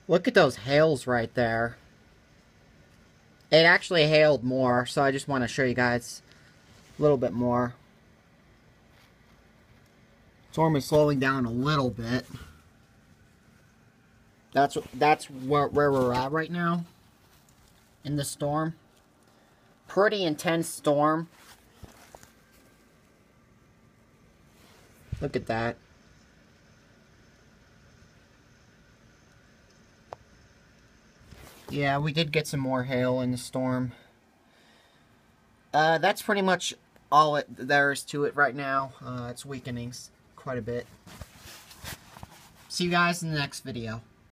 Look at those hails right there. It actually hailed more, so I just want to show you guys a little bit more. Storm is slowing down a little bit. That's where we're at right now in the storm. Pretty intense storm. Look at that. Yeah, we did get some more hail in the storm. That's pretty much all there is to it right now. It's weakening quite a bit. See you guys in the next video.